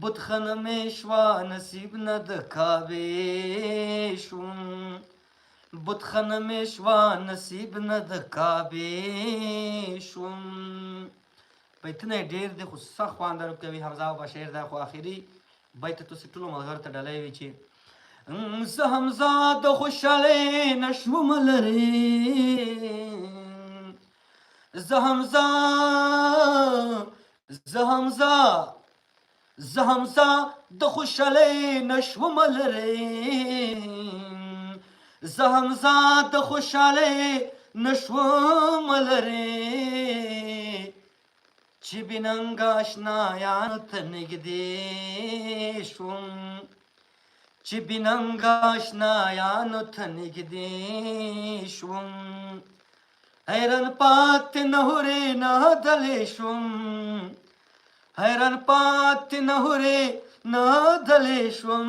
بتخن میشوا نصیب نه د کعبه شوم بتخن میشوا نصیب نه د کعبه شوم. بیتونه ډیر دي خو سخت خواندر کوي حمزه او بشیر دا خو اخري بیت ته ټولو ملګرو ته ډالۍ وي چې زه حمزه د خوشحالۍ نشوم لرې زه حمزه د خوشحالۍ نشوم لرې زه حمزه د خوشحالۍ نشوم لرې چې بننګ آشنایانو ته نږدې شوم چې بننګ آشنایانو ته نږدې شوم حیران پاتې نه هورې نه دلې شوم حیران پاتې نه هورې نه دلې شوم